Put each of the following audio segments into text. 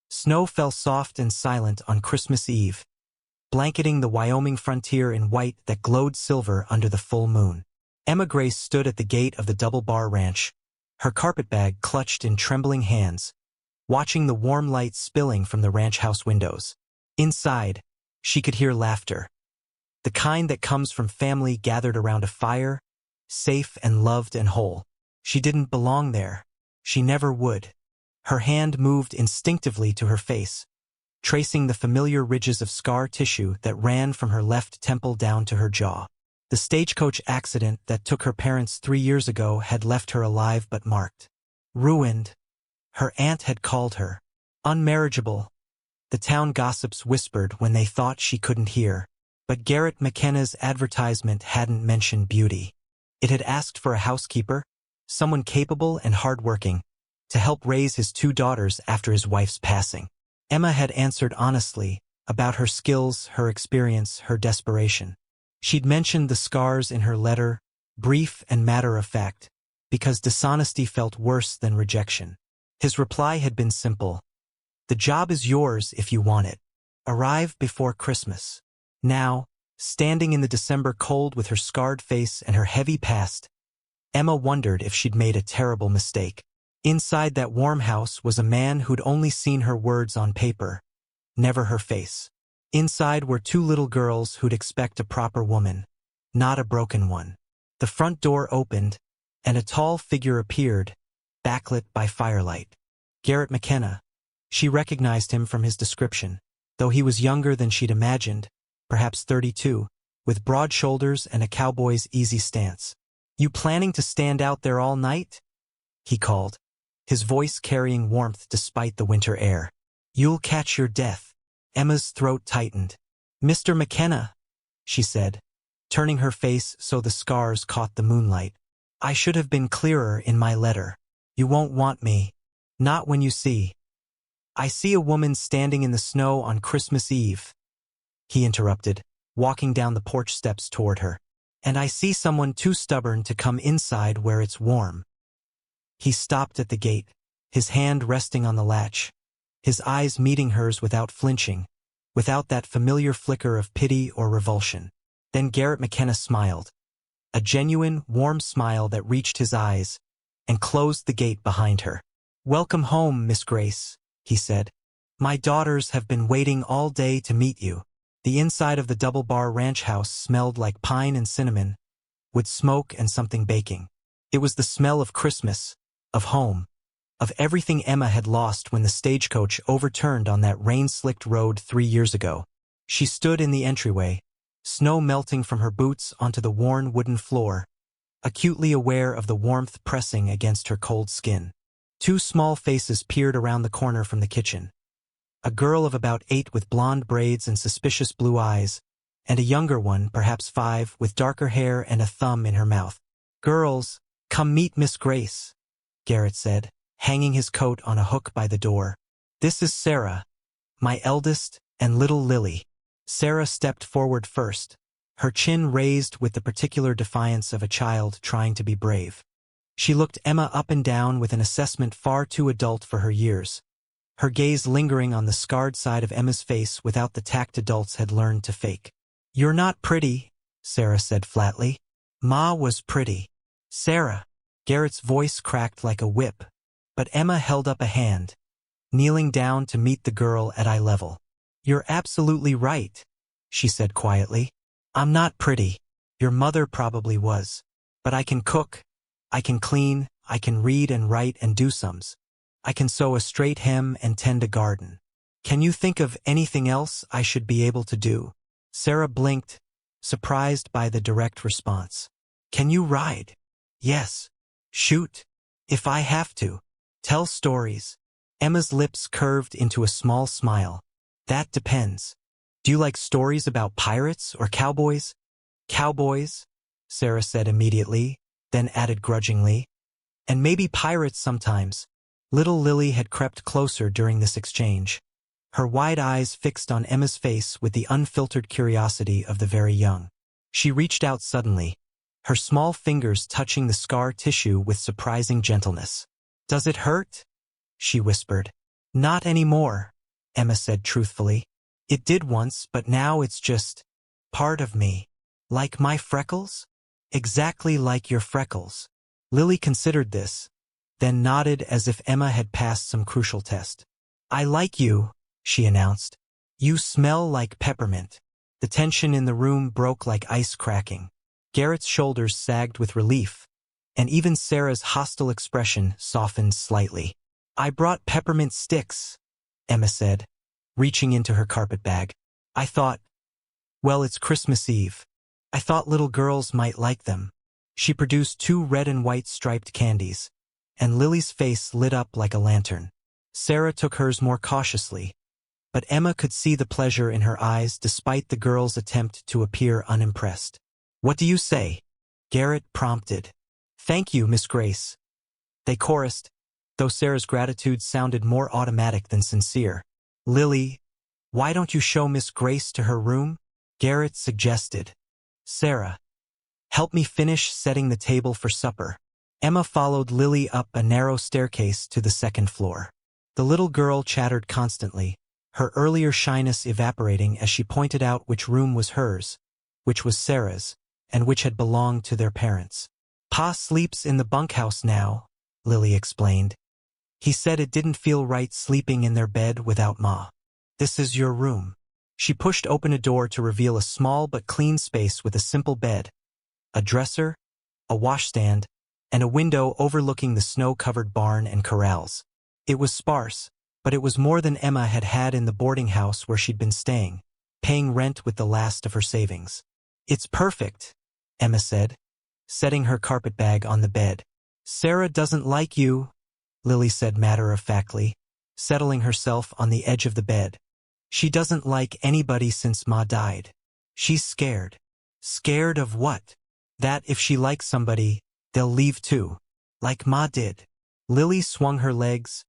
Snow fell soft and silent on Christmas Eve, blanketing the Wyoming frontier in white that glowed silver under the full moon. Emma Grace stood at the gate of the Double Bar Ranch, her carpetbag clutched in trembling hands, watching the warm light spilling from the ranch house windows. Inside, she could hear laughter, the kind that comes from family gathered around a fire, safe and loved and whole. She didn't belong there. She never would. Her hand moved instinctively to her face, tracing the familiar ridges of scar tissue that ran from her left temple down to her jaw. The stagecoach accident that took her parents 3 years ago had left her alive but marked. Ruined. Her aunt had called her unmarriageable. The town gossips whispered when they thought she couldn't hear. But Garrett McKenna's advertisement hadn't mentioned beauty. It had asked for a housekeeper, someone capable and hardworking, to help raise his 2 daughters after his wife's passing. Emma had answered honestly about her skills, her experience, her desperation. She'd mentioned the scars in her letter, brief and matter-of-fact, because dishonesty felt worse than rejection. His reply had been simple. The job is yours if you want it. Arrive before Christmas. Now, standing in the December cold with her scarred face and her heavy past, Emma wondered if she'd made a terrible mistake. Inside that warm house was a man who'd only seen her words on paper, never her face. Inside were 2 little girls who'd expect a proper woman, not a broken one. The front door opened, and a tall figure appeared, backlit by firelight. Garrett McKenna. She recognized him from his description, though he was younger than she'd imagined, perhaps 32, with broad shoulders and a cowboy's easy stance. "You planning to stand out there all night?" he called, his voice carrying warmth despite the winter air. "You'll catch your death." Emma's throat tightened. "Mr. McKenna," she said, turning her face so the scars caught the moonlight. "I should have been clearer in my letter. You won't want me. Not when you see." "I see a woman standing in the snow on Christmas Eve," he interrupted, walking down the porch steps toward her. "And I see someone too stubborn to come inside where it's warm." He stopped at the gate, his hand resting on the latch, his eyes meeting hers without flinching, without that familiar flicker of pity or revulsion. Then Garrett McKenna smiled, a genuine, warm smile that reached his eyes, and closed the gate behind her. "Welcome home, Miss Grace," he said. "My daughters have been waiting all day to meet you." The inside of the Double Bar Ranch house smelled like pine and cinnamon, with smoke and something baking. It was the smell of Christmas, of home, of everything Emma had lost when the stagecoach overturned on that rain-slicked road 3 years ago. She stood in the entryway, snow melting from her boots onto the worn wooden floor, acutely aware of the warmth pressing against her cold skin. 2 small faces peered around the corner from the kitchen. A girl of about 8 with blonde braids and suspicious blue eyes, and a younger one, perhaps 5, with darker hair and a thumb in her mouth. "Girls, come meet Miss Grace," Garrett said, hanging his coat on a hook by the door. "This is Sarah, my eldest, and little Lily." Sarah stepped forward first, her chin raised with the particular defiance of a child trying to be brave. She looked Emma up and down with an assessment far too adult for her years, her gaze lingering on the scarred side of Emma's face without the tact adults had learned to fake. "You're not pretty," Sarah said flatly. "Ma was pretty." "Sarah." Garrett's voice cracked like a whip, but Emma held up a hand, kneeling down to meet the girl at eye level. "You're absolutely right," she said quietly. "I'm not pretty. Your mother probably was. But I can cook, I can clean, I can read and write and do sums. I can sew a straight hem and tend a garden. Can you think of anything else I should be able to do?" Sarah blinked, surprised by the direct response. "Can you ride?" "Yes." "Shoot?" "If I have to." "Tell stories." Emma's lips curved into a small smile. "That depends. Do you like stories about pirates or cowboys?" "Cowboys," Sarah said immediately, then added grudgingly. "And maybe pirates sometimes." Little Lily had crept closer during this exchange, her wide eyes fixed on Emma's face with the unfiltered curiosity of the very young. She reached out suddenly, her small fingers touching the scar tissue with surprising gentleness. "Does it hurt?" she whispered. "Not anymore," Emma said truthfully. It did once, but now it's just part of me. Like my freckles? Exactly like your freckles. Lily considered this, then nodded as if Emma had passed some crucial test. I like you, she announced. You smell like peppermint. The tension in the room broke like ice cracking. Garrett's shoulders sagged with relief, and even Sarah's hostile expression softened slightly. I brought peppermint sticks, Emma said, reaching into her carpet bag. I thought, well, it's Christmas Eve. I thought little girls might like them. She produced 2 red and white striped candies, and Lily's face lit up like a lantern. Sarah took hers more cautiously, but Emma could see the pleasure in her eyes despite the girl's attempt to appear unimpressed. What do you say? Garrett prompted. Thank you, Miss Grace. They chorused, though Sarah's gratitude sounded more automatic than sincere. Lily, why don't you show Miss Grace to her room? Garrett suggested. Sarah, help me finish setting the table for supper. Emma followed Lily up a narrow staircase to the 2nd floor. The little girl chattered constantly, her earlier shyness evaporating as she pointed out which room was hers, which was Sarah's, and which had belonged to their parents. Pa sleeps in the bunkhouse now, Lily explained. He said it didn't feel right sleeping in their bed without Ma. This is your room. She pushed open a door to reveal a small but clean space with a simple bed, a dresser, a washstand, and a window overlooking the snow-covered barn and corrals. It was sparse, but it was more than Emma had had in the boarding house where she'd been staying, paying rent with the last of her savings. It's perfect, Emma said, setting her carpetbag on the bed. Sarah doesn't like you, Lily said matter-of-factly, settling herself on the edge of the bed. She doesn't like anybody since Ma died. She's scared. Scared of what? That if she likes somebody, they'll leave too. Like Ma did. Lily swung her legs,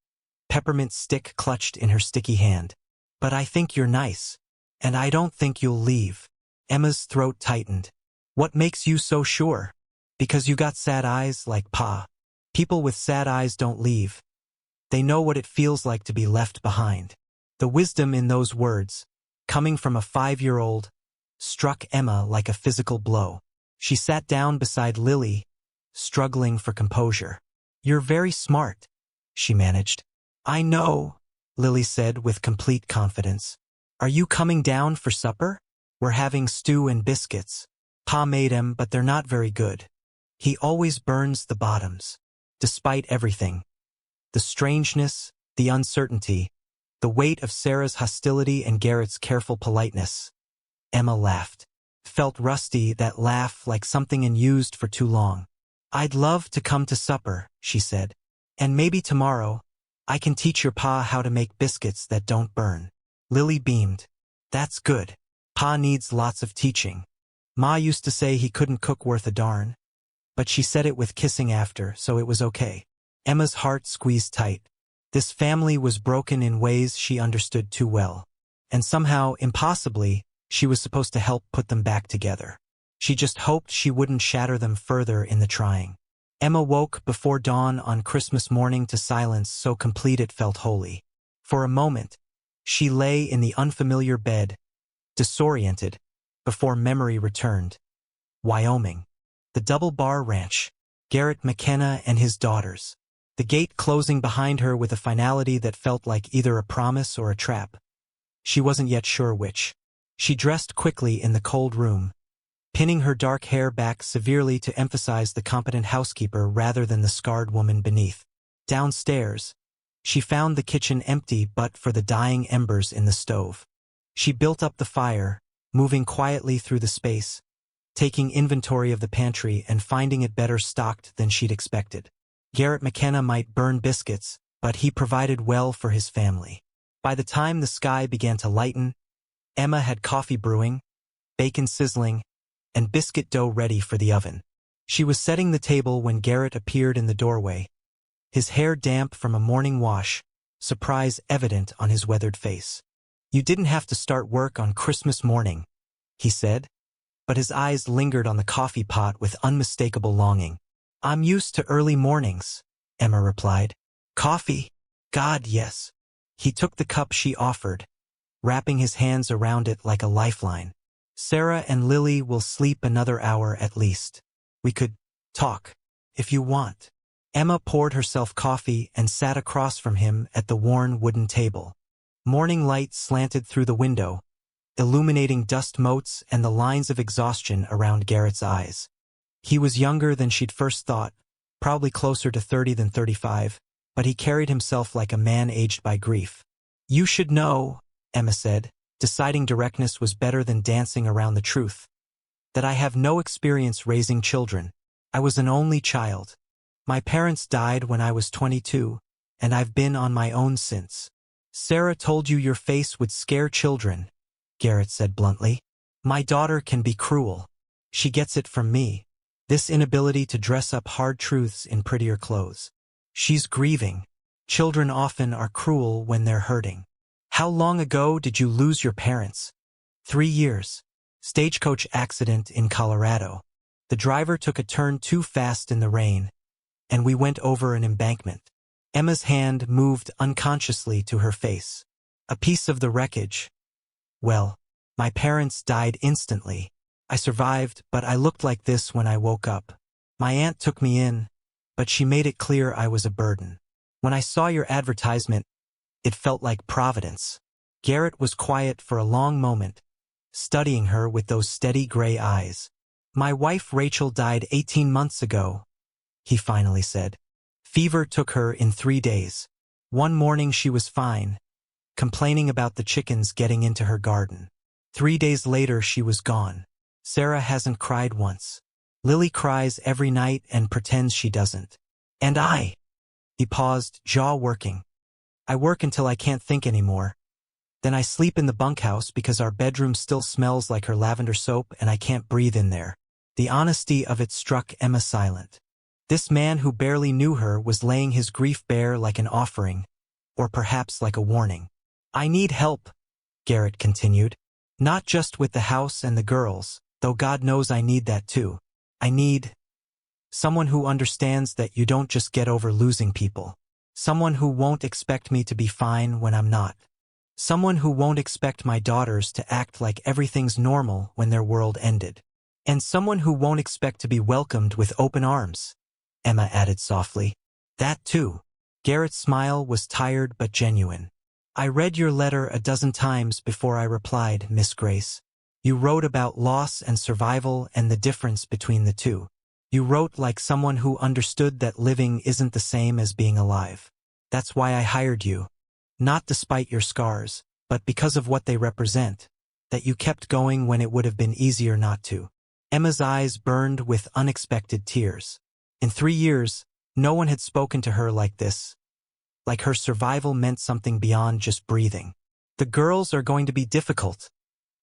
peppermint stick clutched in her sticky hand. But I think you're nice. And I don't think you'll leave. Emma's throat tightened. What makes you so sure? Because you got sad eyes like Pa. People with sad eyes don't leave. They know what it feels like to be left behind. The wisdom in those words, coming from a 5-year-old, struck Emma like a physical blow. She sat down beside Lily, struggling for composure. You're very smart, she managed. I know, Lily said with complete confidence. Are you coming down for supper? We're having stew and biscuits. Pa made 'em, but they're not very good. He always burns the bottoms. Despite everything. The strangeness, the uncertainty, the weight of Sarah's hostility and Garrett's careful politeness. Emma laughed. Felt rusty, that laugh like something unused for too long. I'd love to come to supper, she said. And maybe tomorrow, I can teach your Pa how to make biscuits that don't burn. Lily beamed. That's good. Pa needs lots of teaching. Ma used to say he couldn't cook worth a darn. But she said it with kissing after, so it was okay. Emma's heart squeezed tight. This family was broken in ways she understood too well. And somehow, impossibly, she was supposed to help put them back together. She just hoped she wouldn't shatter them further in the trying. Emma woke before dawn on Christmas morning to silence so complete it felt holy. For a moment, she lay in the unfamiliar bed, disoriented, before memory returned. Wyoming. The Double Bar Ranch. Garrett McKenna and his daughters. The gate closing behind her with a finality that felt like either a promise or a trap. She wasn't yet sure which. She dressed quickly in the cold room, pinning her dark hair back severely to emphasize the competent housekeeper rather than the scarred woman beneath. Downstairs, she found the kitchen empty but for the dying embers in the stove. She built up the fire, moving quietly through the space, taking inventory of the pantry and finding it better stocked than she'd expected. Garrett McKenna might burn biscuits, but he provided well for his family. By the time the sky began to lighten, Emma had coffee brewing, bacon sizzling, and biscuit dough ready for the oven. She was setting the table when Garrett appeared in the doorway, his hair damp from a morning wash, surprise evident on his weathered face. You didn't have to start work on Christmas morning, he said, but his eyes lingered on the coffee pot with unmistakable longing. I'm used to early mornings, Emma replied. Coffee? God, yes. He took the cup she offered, wrapping his hands around it like a lifeline. Sarah and Lily will sleep another hour at least. We could talk, if you want. Emma poured herself coffee and sat across from him at the worn wooden table. Morning light slanted through the window, illuminating dust motes and the lines of exhaustion around Garrett's eyes. He was younger than she'd first thought, probably closer to 30 than 35, but he carried himself like a man aged by grief. You should know, Emma said, deciding directness was better than dancing around the truth, that I have no experience raising children. I was an only child. My parents died when I was 22, and I've been on my own since. Sarah told you your face would scare children, Garrett said bluntly. My daughter can be cruel. She gets it from me. This inability to dress up hard truths in prettier clothes. She's grieving. Children often are cruel when they're hurting. How long ago did you lose your parents? 3 years. Stagecoach accident in Colorado. The driver took a turn too fast in the rain, and we went over an embankment. Emma's hand moved unconsciously to her face. A piece of the wreckage. Well, my parents died instantly. I survived, but I looked like this when I woke up. My aunt took me in, but she made it clear I was a burden. When I saw your advertisement, it felt like Providence. Garrett was quiet for a long moment, studying her with those steady gray eyes. My wife Rachel died 18 months ago, he finally said. Fever took her in 3 days. One morning she was fine, complaining about the chickens getting into her garden. 3 days later she was gone. Sarah hasn't cried once. Lily cries every night and pretends she doesn't. And I. He paused, jaw working. I work until I can't think anymore. Then I sleep in the bunkhouse because our bedroom still smells like her lavender soap and I can't breathe in there. The honesty of it struck Emma silent. This man who barely knew her was laying his grief bare like an offering, or perhaps like a warning. I need help, Garrett continued. Not just with the house and the girls, though God knows I need that too. I need someone who understands that you don't just get over losing people. Someone who won't expect me to be fine when I'm not. Someone who won't expect my daughters to act like everything's normal when their world ended. And someone who won't expect to be welcomed with open arms, Emma added softly. That too. Garrett's smile was tired but genuine. I read your letter a dozen times before I replied, Miss Grace. You wrote about loss and survival and the difference between the two. You wrote like someone who understood that living isn't the same as being alive. That's why I hired you. Not despite your scars, but because of what they represent. That you kept going when it would have been easier not to. Emma's eyes burned with unexpected tears. In 3 years, no one had spoken to her like this. Like her survival meant something beyond just breathing. The girls are going to be difficult,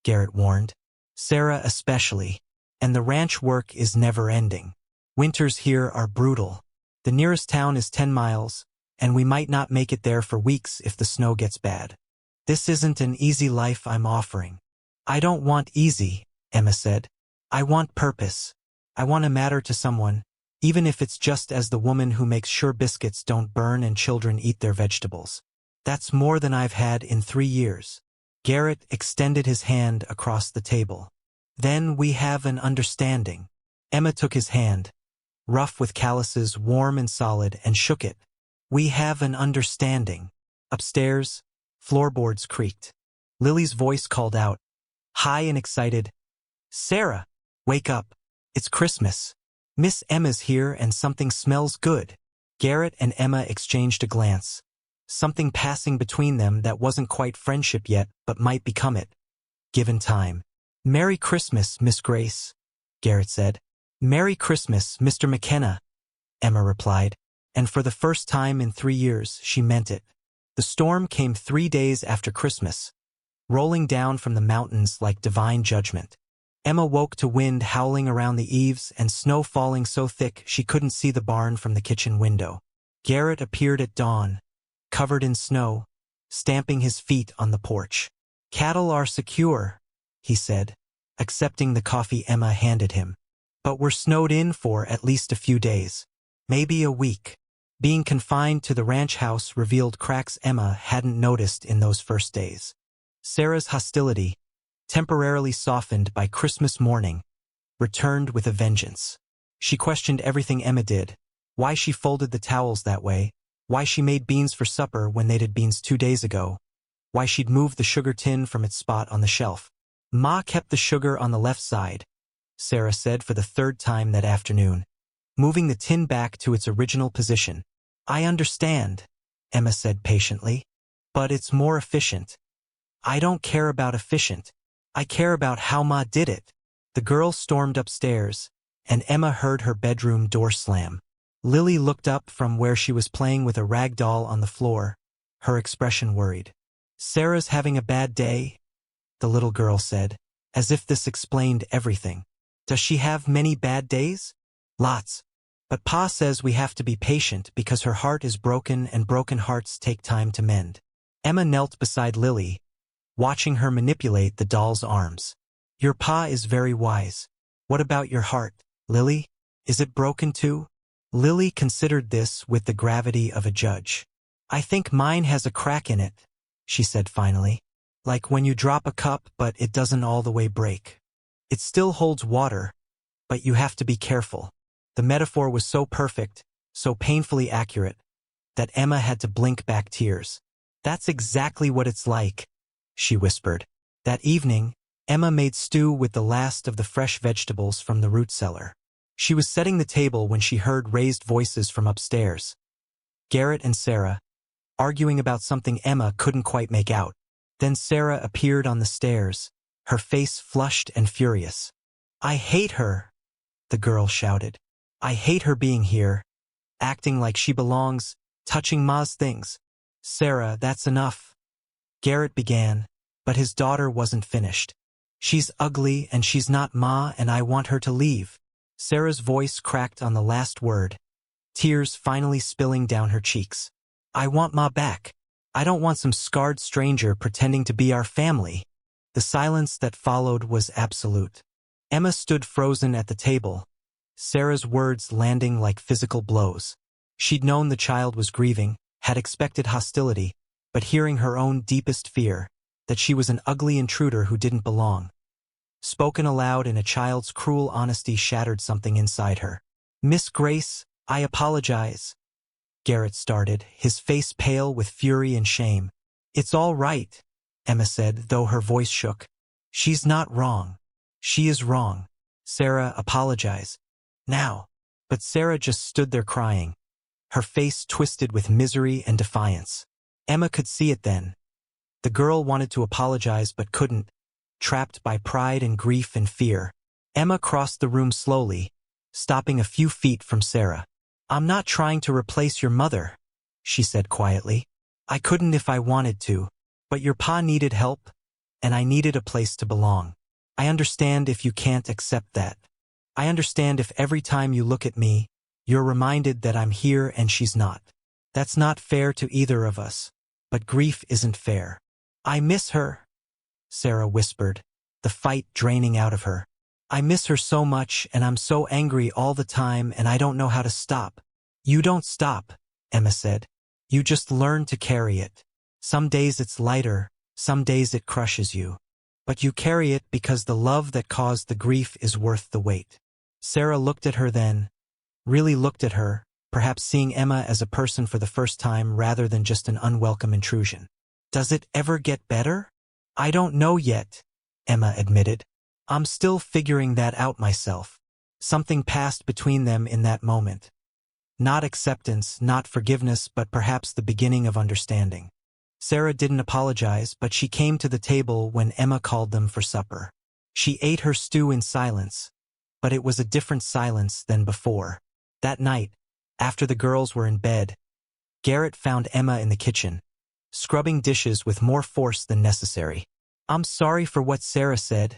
Garrett warned. Sarah especially. And the ranch work is never ending. Winters here are brutal. The nearest town is 10 miles, and we might not make it there for weeks if the snow gets bad. This isn't an easy life I'm offering. I don't want easy, Emma said. I want purpose. I want to matter to someone, even if it's just as the woman who makes sure biscuits don't burn and children eat their vegetables. That's more than I've had in 3 years. Garrett extended his hand across the table. Then we have an understanding. Emma took his hand, rough with calluses, warm and solid, and shook it. We have an understanding. Upstairs, floorboards creaked. Lily's voice called out, high and excited, Sarah, wake up. It's Christmas. Miss Emma's here and something smells good. Garrett and Emma exchanged a glance. Something passing between them that wasn't quite friendship yet, but might become it, given time. Merry Christmas, Miss Grace, Garrett said. Merry Christmas, Mr. McKenna, Emma replied, and for the first time in 3 years, she meant it. The storm came 3 days after Christmas, rolling down from the mountains like divine judgment. Emma woke to wind howling around the eaves and snow falling so thick she couldn't see the barn from the kitchen window. Garrett appeared at dawn, covered in snow, stamping his feet on the porch. Cattle are secure, he said, accepting the coffee Emma handed him. But we're snowed in for at least a few days. Maybe a week. Being confined to the ranch house revealed cracks Emma hadn't noticed in those first days. Sarah's hostility, temporarily softened by Christmas morning, returned with a vengeance. She questioned everything Emma did, why she folded the towels that way, why she made beans for supper when they'd had beans 2 days ago, why she'd moved the sugar tin from its spot on the shelf. Ma kept the sugar on the left side, Sarah said for the 3rd time that afternoon, moving the tin back to its original position. I understand, Emma said patiently, but it's more efficient. I don't care about efficient. I care about how Ma did it. The girl stormed upstairs, and Emma heard her bedroom door slam. Lily looked up from where she was playing with a rag doll on the floor, her expression worried. Sarah's having a bad day, the little girl said, as if this explained everything. Does she have many bad days? Lots. But Pa says we have to be patient because her heart is broken and broken hearts take time to mend. Emma knelt beside Lily, watching her manipulate the doll's arms. Your Pa is very wise. What about your heart, Lily? Is it broken too? Lily considered this with the gravity of a judge. I think mine has a crack in it, she said finally. Like when you drop a cup but it doesn't all the way break. It still holds water, but you have to be careful. The metaphor was so perfect, so painfully accurate, that Emma had to blink back tears. That's exactly what it's like, she whispered. That evening, Emma made stew with the last of the fresh vegetables from the root cellar. She was setting the table when she heard raised voices from upstairs. Garrett and Sarah, arguing about something Emma couldn't quite make out. Then Sarah appeared on the stairs, her face flushed and furious. I hate her, the girl shouted. I hate her being here, acting like she belongs, touching Ma's things. Sarah, that's enough. Garrett began, but his daughter wasn't finished. She's ugly and she's not Ma and I want her to leave. Sarah's voice cracked on the last word, tears finally spilling down her cheeks. I want Ma back. I don't want some scarred stranger pretending to be our family. The silence that followed was absolute. Emma stood frozen at the table, Sarah's words landing like physical blows. She'd known the child was grieving, had expected hostility, but hearing her own deepest fear, that she was an ugly intruder who didn't belong. Spoken aloud in a child's cruel honesty shattered something inside her. Miss Grace, I apologize. Garrett started, his face pale with fury and shame. It's all right, Emma said, though her voice shook. She's not wrong. She is wrong. Sarah, apologize. Now. But Sarah just stood there crying, her face twisted with misery and defiance. Emma could see it then. The girl wanted to apologize but couldn't, trapped by pride and grief and fear. Emma crossed the room slowly, stopping a few feet from Sarah. I'm not trying to replace your mother, she said quietly. I couldn't if I wanted to, but your Pa needed help, and I needed a place to belong. I understand if you can't accept that. I understand if every time you look at me, you're reminded that I'm here and she's not. That's not fair to either of us, but grief isn't fair. I miss her, Sarah whispered, the fight draining out of her. I miss her so much and I'm so angry all the time and I don't know how to stop. You don't stop, Emma said. You just learn to carry it. Some days it's lighter, some days it crushes you. But you carry it because the love that caused the grief is worth the weight. Sarah looked at her then, really looked at her, perhaps seeing Emma as a person for the first time rather than just an unwelcome intrusion. Does it ever get better? I don't know yet, Emma admitted. I'm still figuring that out myself. Something passed between them in that moment. Not acceptance, not forgiveness, but perhaps the beginning of understanding. Sarah didn't apologize, but she came to the table when Emma called them for supper. She ate her stew in silence, but it was a different silence than before. That night, after the girls were in bed, Garrett found Emma in the kitchen, scrubbing dishes with more force than necessary. I'm sorry for what Sarah said,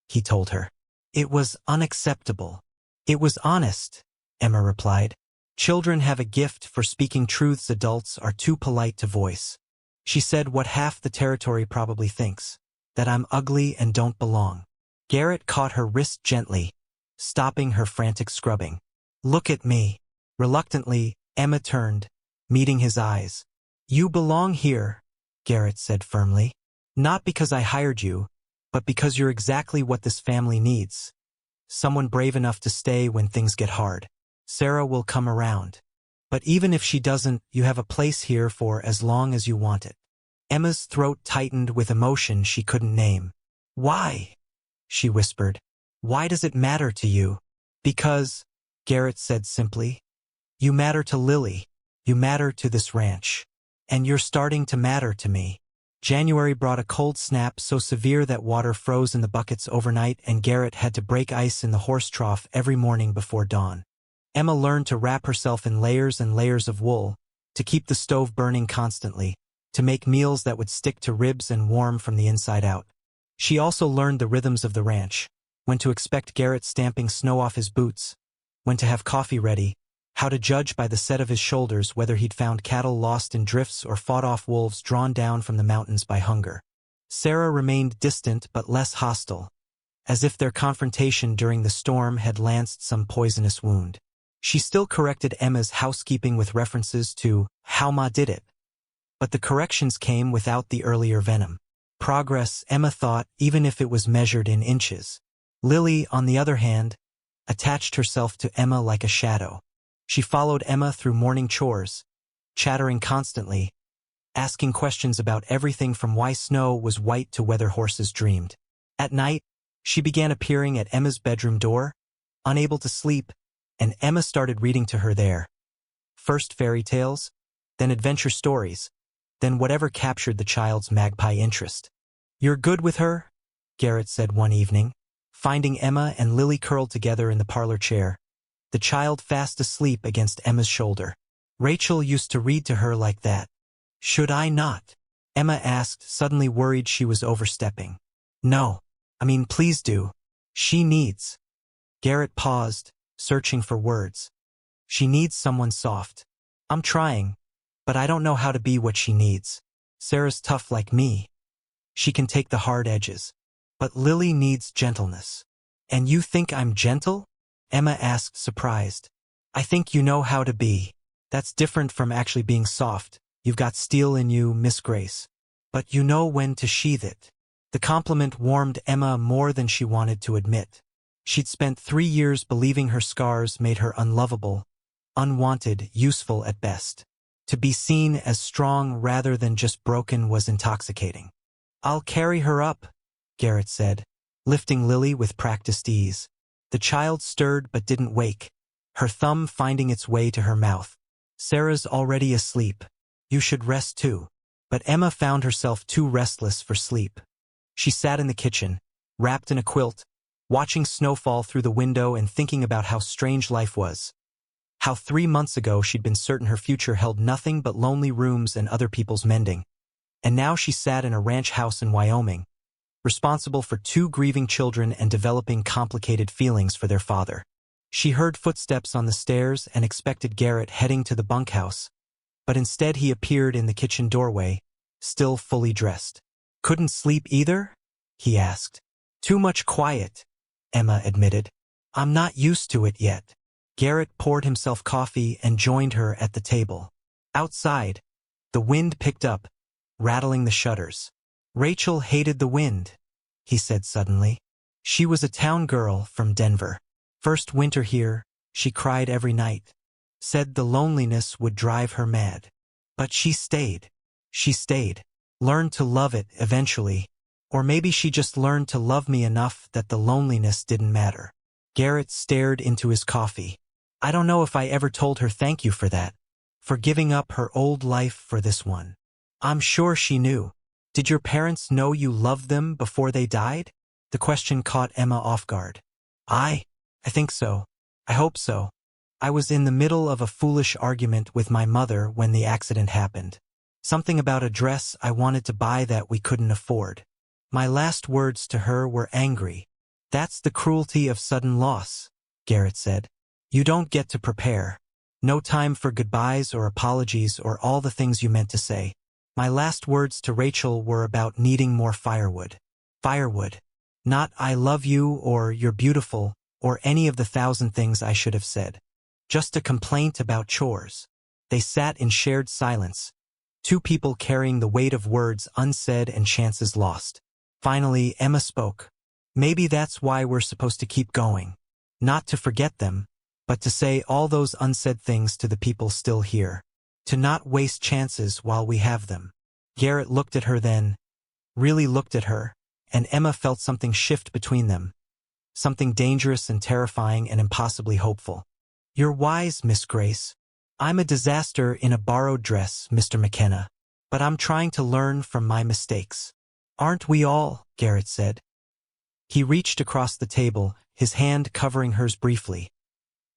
he told her. It was unacceptable. It was honest, Emma replied. Children have a gift for speaking truths adults are too polite to voice. She said what half the territory probably thinks, that I'm ugly and don't belong. Garrett caught her wrist gently, stopping her frantic scrubbing. Look at me. Reluctantly, Emma turned, meeting his eyes. You belong here, Garrett said firmly. Not because I hired you, but because you're exactly what this family needs. Someone brave enough to stay when things get hard. Sarah will come around. But even if she doesn't, you have a place here for as long as you want it. Emma's throat tightened with emotion she couldn't name. Why? She whispered. Why does it matter to you? Because, Garrett said simply, you matter to Lily. You matter to this ranch. And you're starting to matter to me. January brought a cold snap so severe that water froze in the buckets overnight and Garrett had to break ice in the horse trough every morning before dawn. Emma learned to wrap herself in layers and layers of wool, to keep the stove burning constantly, to make meals that would stick to ribs and warm from the inside out. She also learned the rhythms of the ranch, when to expect Garrett stamping snow off his boots, when to have coffee ready, how to judge by the set of his shoulders whether he'd found cattle lost in drifts or fought off wolves drawn down from the mountains by hunger. Sarah remained distant but less hostile, as if their confrontation during the storm had lanced some poisonous wound. She still corrected Emma's housekeeping with references to how Ma did it. But the corrections came without the earlier venom. Progress, Emma thought, even if it was measured in inches. Lily, on the other hand, attached herself to Emma like a shadow. She followed Emma through morning chores, chattering constantly, asking questions about everything from why snow was white to whether horses dreamed. At night, she began appearing at Emma's bedroom door, unable to sleep, and Emma started reading to her there. First fairy tales, then adventure stories, then whatever captured the child's magpie interest. You're good with her? Garrett said one evening, finding Emma and Lily curled together in the parlor chair, the child fast asleep against Emma's shoulder. Rachel used to read to her like that. Should I not? Emma asked, suddenly worried she was overstepping. No. Please do. She needs. Garrett paused, searching for words. She needs someone soft. I'm trying, but I don't know how to be what she needs. Sarah's tough like me. She can take the hard edges. But Lily needs gentleness. And you think I'm gentle? Emma asked, surprised. I think you know how to be. That's different from actually being soft. You've got steel in you, Miss Grace. But you know when to sheath it. The compliment warmed Emma more than she wanted to admit. She'd spent 3 years believing her scars made her unlovable, unwanted, useful at best. To be seen as strong rather than just broken was intoxicating. I'll carry her up, Garrett said, lifting Lily with practiced ease. The child stirred but didn't wake, her thumb finding its way to her mouth. Sarah's already asleep. You should rest too. But Emma found herself too restless for sleep. She sat in the kitchen, wrapped in a quilt, watching snow fall through the window and thinking about how strange life was. How 3 months ago she'd been certain her future held nothing but lonely rooms and other people's mending. And now she sat in a ranch house in Wyoming, responsible for 2 grieving children and developing complicated feelings for their father. She heard footsteps on the stairs and expected Garrett heading to the bunkhouse, but instead he appeared in the kitchen doorway, still fully dressed. Couldn't sleep either? He asked. Too much quiet, Emma admitted. I'm not used to it yet. Garrett poured himself coffee and joined her at the table. Outside, the wind picked up, rattling the shutters. Rachel hated the wind, he said suddenly. She was a town girl from Denver. First winter here, she cried every night. Said the loneliness would drive her mad. But she stayed. She stayed. Learned to love it eventually. Or maybe she just learned to love me enough that the loneliness didn't matter. Garrett stared into his coffee. I don't know if I ever told her thank you for that. For giving up her old life for this one. I'm sure she knew. Did your parents know you loved them before they died? The question caught Emma off guard. I think so. I hope so. I was in the middle of a foolish argument with my mother when the accident happened. Something about a dress I wanted to buy that we couldn't afford. My last words to her were angry. That's the cruelty of sudden loss, Garrett said. You don't get to prepare. No time for goodbyes or apologies or all the things you meant to say. My last words to Rachel were about needing more firewood. Firewood. Not I love you or you're beautiful or any of the 1,000 things I should have said. Just a complaint about chores. They sat in shared silence, two people carrying the weight of words unsaid and chances lost. Finally, Emma spoke. Maybe that's why we're supposed to keep going. Not to forget them, but to say all those unsaid things to the people still here. To not waste chances while we have them. Garrett looked at her then, really looked at her, and Emma felt something shift between them. Something dangerous and terrifying and impossibly hopeful. You're wise, Miss Grace. I'm a disaster in a borrowed dress, Mr. McKenna. But I'm trying to learn from my mistakes. Aren't we all? Garrett said. He reached across the table, his hand covering hers briefly.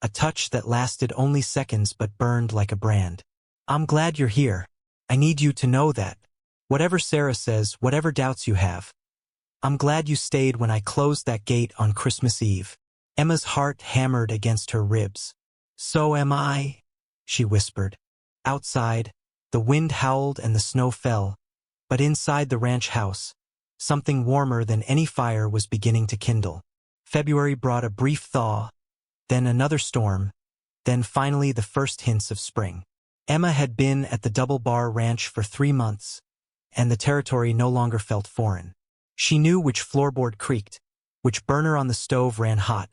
A touch that lasted only seconds but burned like a brand. I'm glad you're here. I need you to know that. Whatever Sarah says, whatever doubts you have. I'm glad you stayed when I closed that gate on Christmas Eve. Emma's heart hammered against her ribs. So am I, she whispered. Outside, the wind howled and the snow fell, but inside the ranch house, something warmer than any fire was beginning to kindle. February brought a brief thaw, then another storm, then finally the first hints of spring. Emma had been at the Double Bar Ranch for 3 months, and the territory no longer felt foreign. She knew which floorboard creaked, which burner on the stove ran hot,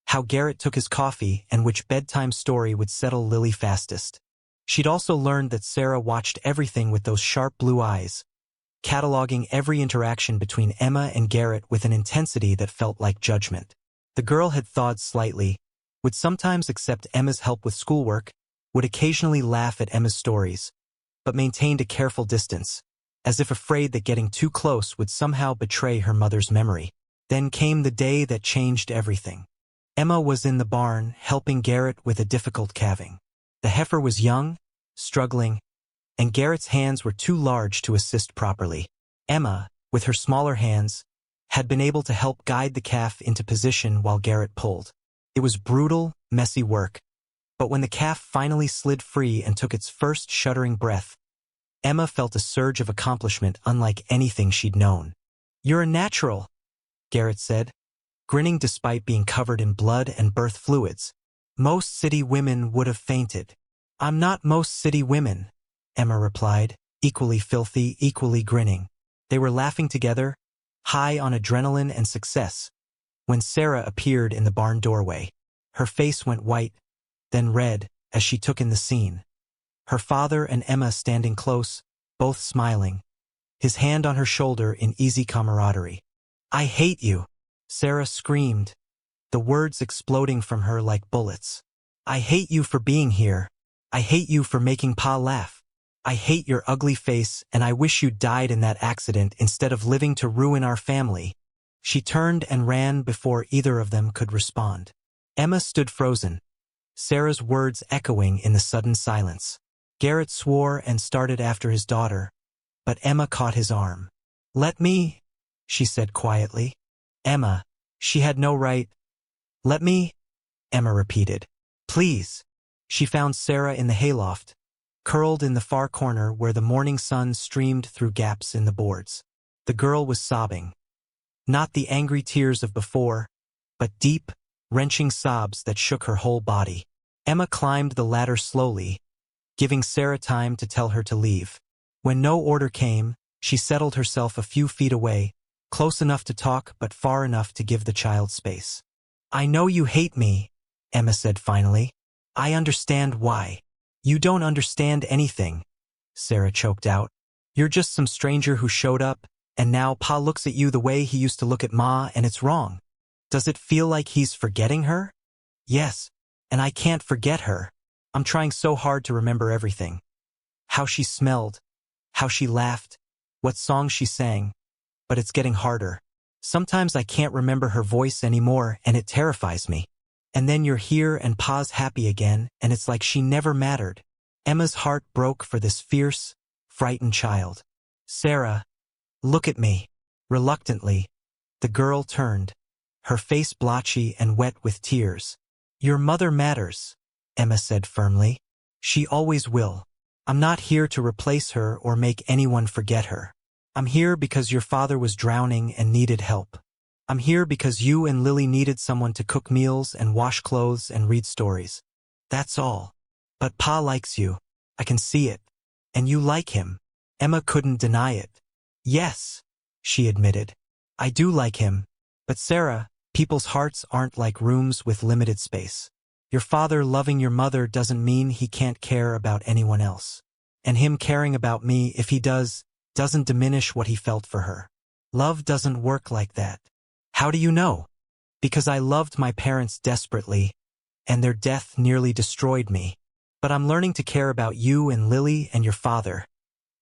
how Garrett took his coffee, and which bedtime story would settle Lily fastest. She'd also learned that Sarah watched everything with those sharp blue eyes, cataloging every interaction between Emma and Garrett with an intensity that felt like judgment. The girl had thawed slightly, would sometimes accept Emma's help with schoolwork, would occasionally laugh at Emma's stories, but maintained a careful distance, as if afraid that getting too close would somehow betray her mother's memory. Then came the day that changed everything. Emma was in the barn, helping Garrett with a difficult calving. The heifer was young, struggling, and Garrett's hands were too large to assist properly. Emma, with her smaller hands, had been able to help guide the calf into position while Garrett pulled. It was brutal, messy work, but when the calf finally slid free and took its first shuddering breath, Emma felt a surge of accomplishment unlike anything she'd known. You're a natural, Garrett said, grinning despite being covered in blood and birth fluids. Most city women would have fainted. I'm not most city women, Emma replied, equally filthy, equally grinning. They were laughing together, high on adrenaline and success, when Sarah appeared in the barn doorway. Her face went white, then red, as she took in the scene. Her father and Emma standing close, both smiling, his hand on her shoulder in easy camaraderie. I hate you, Sarah screamed, the words exploding from her like bullets. I hate you for being here. I hate you for making Pa laugh. I hate your ugly face, and I wish you died in that accident instead of living to ruin our family. She turned and ran before either of them could respond. Emma stood frozen, Sarah's words echoing in the sudden silence. Garrett swore and started after his daughter, but Emma caught his arm. Let me, she said quietly. Emma, she had no right. Let me, Emma repeated. Please. She found Sarah in the hayloft, curled in the far corner where the morning sun streamed through gaps in the boards. The girl was sobbing. Not the angry tears of before, but deep, wrenching sobs that shook her whole body. Emma climbed the ladder slowly, giving Sarah time to tell her to leave. When no order came, she settled herself a few feet away, close enough to talk but far enough to give the child space. I know you hate me, Emma said finally. I understand why. You don't understand anything, Sarah choked out. You're just some stranger who showed up, and now Pa looks at you the way he used to look at Ma, and it's wrong. Does it feel like he's forgetting her? Yes, and I can't forget her. I'm trying so hard to remember everything. How she smelled, how she laughed, what songs she sang, but it's getting harder. Sometimes I can't remember her voice anymore, and it terrifies me. And then you're here and Pa's happy again, and it's like she never mattered. Emma's heart broke for this fierce, frightened child. Sarah, look at me. Reluctantly, the girl turned, her face blotchy and wet with tears. Your mother matters, Emma said firmly. She always will. I'm not here to replace her or make anyone forget her. I'm here because your father was drowning and needed help. I'm here because you and Lily needed someone to cook meals and wash clothes and read stories. That's all. But Pa likes you. I can see it. And you like him. Emma couldn't deny it. Yes, she admitted. I do like him. But Sarah, people's hearts aren't like rooms with limited space. Your father loving your mother doesn't mean he can't care about anyone else. And him caring about me, if he does, doesn't diminish what he felt for her. Love doesn't work like that. How do you know? Because I loved my parents desperately, and their death nearly destroyed me. But I'm learning to care about you and Lily and your father.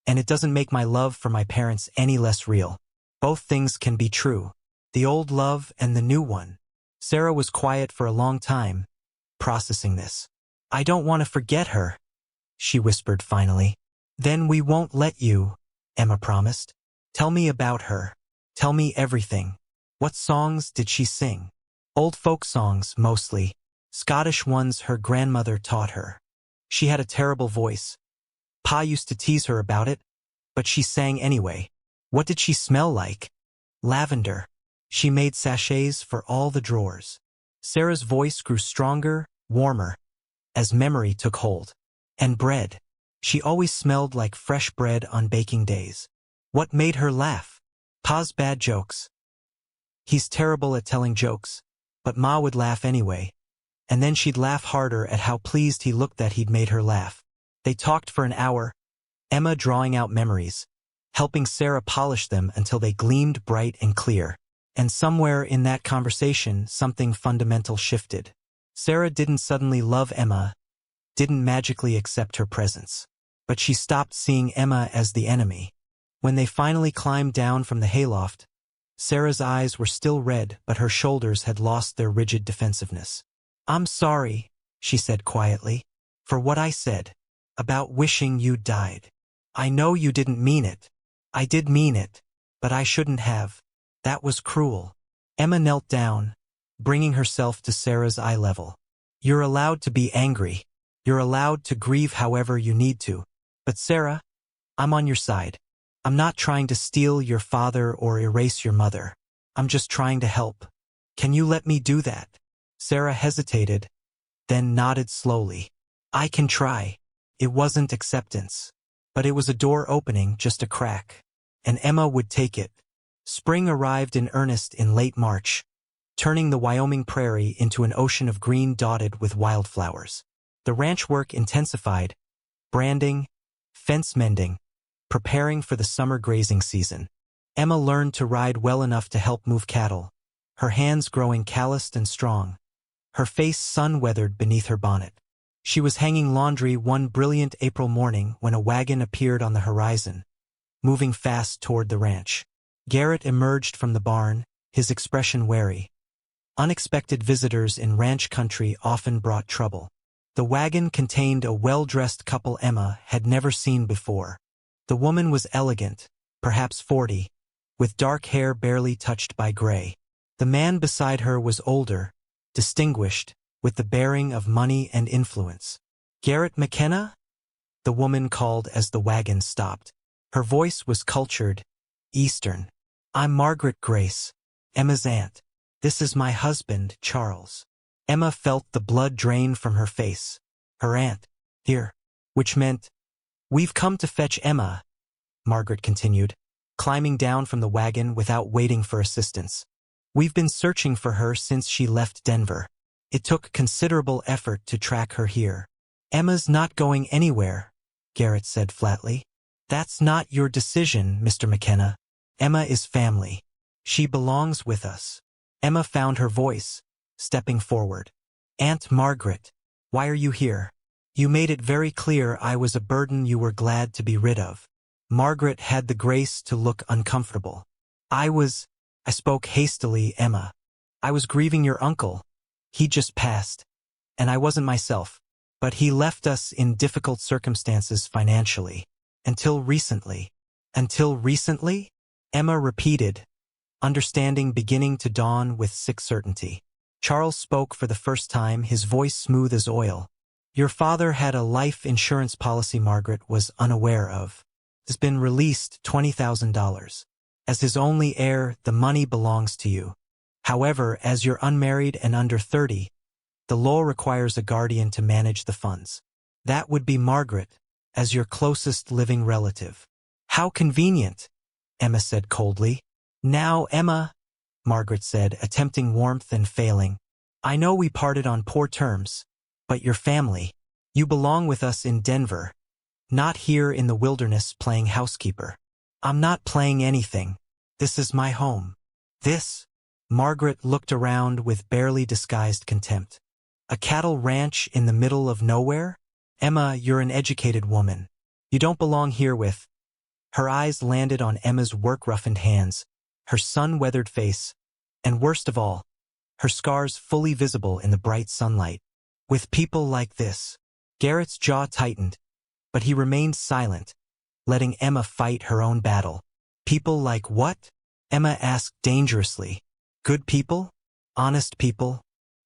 And it doesn't make my love for my parents any less real. Both things can be true. The old love and the new one. Sarah was quiet for a long time, processing this. I don't want to forget her, she whispered finally. Then we won't let you, Emma promised. Tell me about her. Tell me everything. What songs did she sing? Old folk songs, mostly. Scottish ones her grandmother taught her. She had a terrible voice. Pa used to tease her about it, but she sang anyway. What did she smell like? Lavender. She made sachets for all the drawers. Sarah's voice grew stronger, warmer, as memory took hold. And bread. She always smelled like fresh bread on baking days. What made her laugh? Pa's bad jokes. He's terrible at telling jokes, but Ma would laugh anyway. And then she'd laugh harder at how pleased he looked that he'd made her laugh. They talked for an hour, Emma drawing out memories, helping Sarah polish them until they gleamed bright and clear. And somewhere in that conversation, something fundamental shifted. Sarah didn't suddenly love Emma, didn't magically accept her presence. But she stopped seeing Emma as the enemy. When they finally climbed down from the hayloft, Sarah's eyes were still red, but her shoulders had lost their rigid defensiveness. I'm sorry, she said quietly, for what I said, about wishing you died. I know you didn't mean it. I did mean it, but I shouldn't have. That was cruel. Emma knelt down, bringing herself to Sarah's eye level. You're allowed to be angry. You're allowed to grieve however you need to. But Sarah, I'm on your side. I'm not trying to steal your father or erase your mother. I'm just trying to help. Can you let me do that? Sarah hesitated, then nodded slowly. I can try. It wasn't acceptance. But it was a door opening, just a crack. And Emma would take it. Spring arrived in earnest in late March, turning the Wyoming prairie into an ocean of green dotted with wildflowers. The ranch work intensified, branding, fence mending, preparing for the summer grazing season. Emma learned to ride well enough to help move cattle, her hands growing calloused and strong, her face sun-weathered beneath her bonnet. She was hanging laundry one brilliant April morning when a wagon appeared on the horizon, moving fast toward the ranch. Garrett emerged from the barn, his expression wary. Unexpected visitors in ranch country often brought trouble. The wagon contained a well-dressed couple Emma had never seen before. The woman was elegant, perhaps 40, with dark hair barely touched by gray. The man beside her was older, distinguished, with the bearing of money and influence. Garrett McKenna? The woman called as the wagon stopped. Her voice was cultured, Eastern. I'm Margaret Grace, Emma's aunt. This is my husband, Charles. Emma felt the blood drain from her face. Her aunt, here, which meant, we've come to fetch Emma, Margaret continued, climbing down from the wagon without waiting for assistance. We've been searching for her since she left Denver. It took considerable effort to track her here. Emma's not going anywhere, Garrett said flatly. That's not your decision, Mr. McKenna. Emma is family. She belongs with us. Emma found her voice, stepping forward. Aunt Margaret, why are you here? You made it very clear I was a burden you were glad to be rid of. Margaret had the grace to look uncomfortable. I spoke hastily, Emma. I was grieving your uncle. He just passed. And I wasn't myself. But he left us in difficult circumstances financially. Until recently. Until recently? Emma repeated, understanding beginning to dawn with sick certainty. Charles spoke for the first time, his voice smooth as oil. Your father had a life insurance policy Margaret was unaware of. It's been released $20,000. As his only heir, the money belongs to you. However, as you're unmarried and under 30, the law requires a guardian to manage the funds. That would be Margaret, as your closest living relative. How convenient, Emma said coldly. Now, Emma, Margaret said, attempting warmth and failing. I know we parted on poor terms, but your family. You belong with us in Denver, not here in the wilderness playing housekeeper. I'm not playing anything. This is my home. This? Margaret looked around with barely disguised contempt. A cattle ranch in the middle of nowhere? Emma, you're an educated woman. You don't belong here with... Her eyes landed on Emma's work-roughened hands, her sun-weathered face, and worst of all, her scars fully visible in the bright sunlight. With people like this. Garrett's jaw tightened, but he remained silent, letting Emma fight her own battle. People like what? Emma asked dangerously. Good people? Honest people?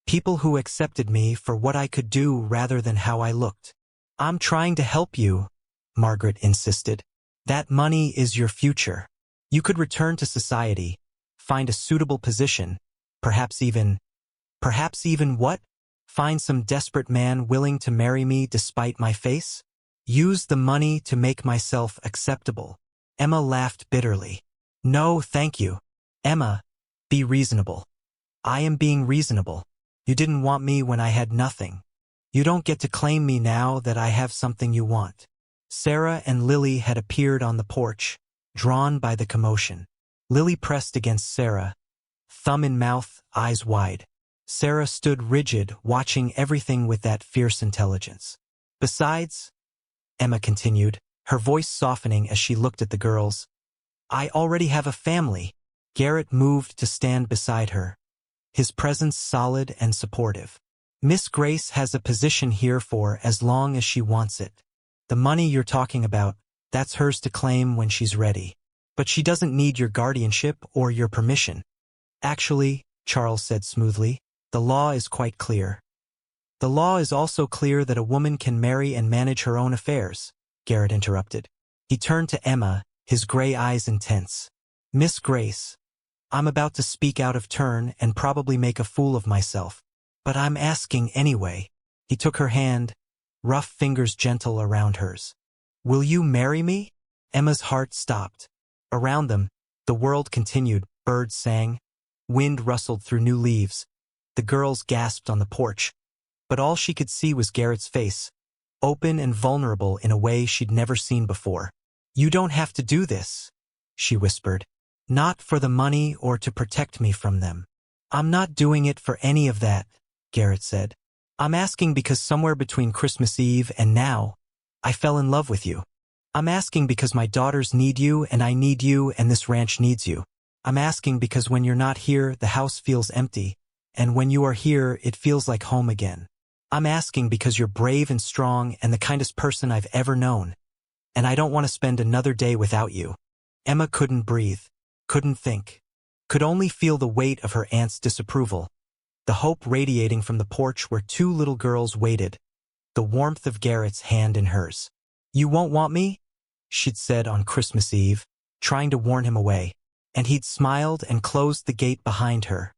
People who accepted me for what I could do rather than how I looked. I'm trying to help you, Margaret insisted. That money is your future. You could return to society, find a suitable position, perhaps even what? Find some desperate man willing to marry me despite my face? Use the money to make myself acceptable. Emma laughed bitterly. No, thank you. Emma, be reasonable. I am being reasonable. You didn't want me when I had nothing. You don't get to claim me now that I have something you want. Sarah and Lily had appeared on the porch, drawn by the commotion. Lily pressed against Sarah, thumb in mouth, eyes wide. Sarah stood rigid, watching everything with that fierce intelligence. Besides, Emma continued, her voice softening as she looked at the girls, I already have a family. Garrett moved to stand beside her, his presence solid and supportive. Miss Grace has a position here for as long as she wants it. The money you're talking about, that's hers to claim when she's ready. But she doesn't need your guardianship or your permission. Actually, Charles said smoothly, the law is quite clear. The law is also clear that a woman can marry and manage her own affairs, Garrett interrupted. He turned to Emma, his gray eyes intense. Miss Grace, I'm about to speak out of turn and probably make a fool of myself, but I'm asking anyway. He took her hand, rough fingers gentle around hers. Will you marry me? Emma's heart stopped. Around them, the world continued, birds sang, wind rustled through new leaves. The girls gasped on the porch, but all she could see was Garrett's face, open and vulnerable in a way she'd never seen before. You don't have to do this, she whispered. Not for the money or to protect me from them. I'm not doing it for any of that, Garrett said. I'm asking because somewhere between Christmas Eve and now, I fell in love with you. I'm asking because my daughters need you and I need you and this ranch needs you. I'm asking because when you're not here, the house feels empty, and when you are here, it feels like home again. I'm asking because you're brave and strong and the kindest person I've ever known, and I don't want to spend another day without you. Emma couldn't breathe, couldn't think, could only feel the weight of her aunt's disapproval, the hope radiating from the porch where two little girls waited, the warmth of Garrett's hand in hers. You won't want me? She'd said on Christmas Eve, trying to warn him away, and he'd smiled and closed the gate behind her,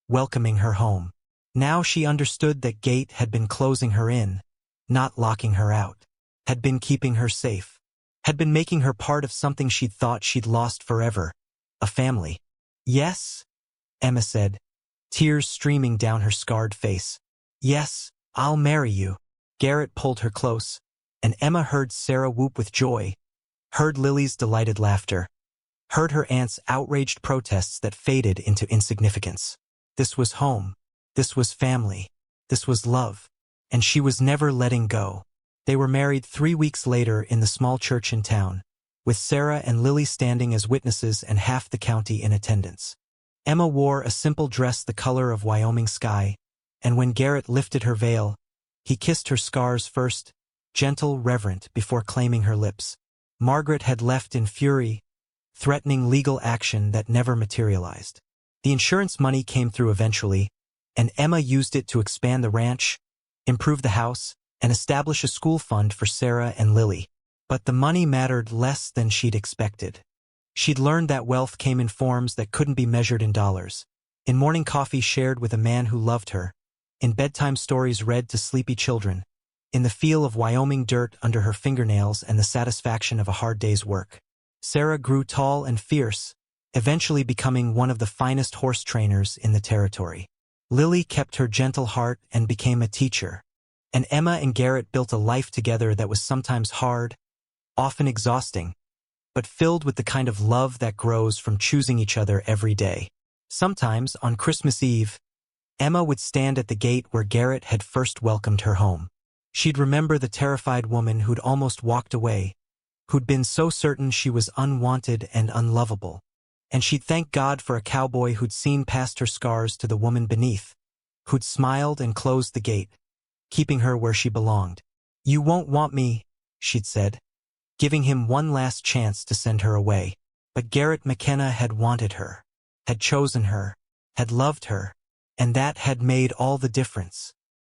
welcoming her home. Now she understood that gate had been closing her in, not locking her out, had been keeping her safe, had been making her part of something she'd thought she'd lost forever, a family. Yes, Emma said, tears streaming down her scarred face. Yes, I'll marry you. Garrett pulled her close, and Emma heard Sarah whoop with joy, heard Lily's delighted laughter, heard her aunt's outraged protests that faded into insignificance. This was home. This was family. This was love. And she was never letting go. They were married 3 weeks later in the small church in town, with Sarah and Lily standing as witnesses and half the county in attendance. Emma wore a simple dress the color of Wyoming sky, and when Garrett lifted her veil, he kissed her scars first, gentle, reverent, before claiming her lips. Margaret had left in fury, threatening legal action that never materialized. The insurance money came through eventually, and Emma used it to expand the ranch, improve the house, and establish a school fund for Sarah and Lily. But the money mattered less than she'd expected. She'd learned that wealth came in forms that couldn't be measured in dollars. In morning coffee shared with a man who loved her, in bedtime stories read to sleepy children, in the feel of Wyoming dirt under her fingernails and the satisfaction of a hard day's work. Sarah grew tall and fierce, eventually becoming one of the finest horse trainers in the territory. Lily kept her gentle heart and became a teacher, and Emma and Garrett built a life together that was sometimes hard, often exhausting, but filled with the kind of love that grows from choosing each other every day. Sometimes, on Christmas Eve, Emma would stand at the gate where Garrett had first welcomed her home. She'd remember the terrified woman who'd almost walked away, who'd been so certain she was unwanted and unlovable. And she'd thank God for a cowboy who'd seen past her scars to the woman beneath, who'd smiled and closed the gate, keeping her where she belonged. "You won't want me," she'd said, giving him one last chance to send her away. But Garrett McKenna had wanted her, had chosen her, had loved her, and that had made all the difference.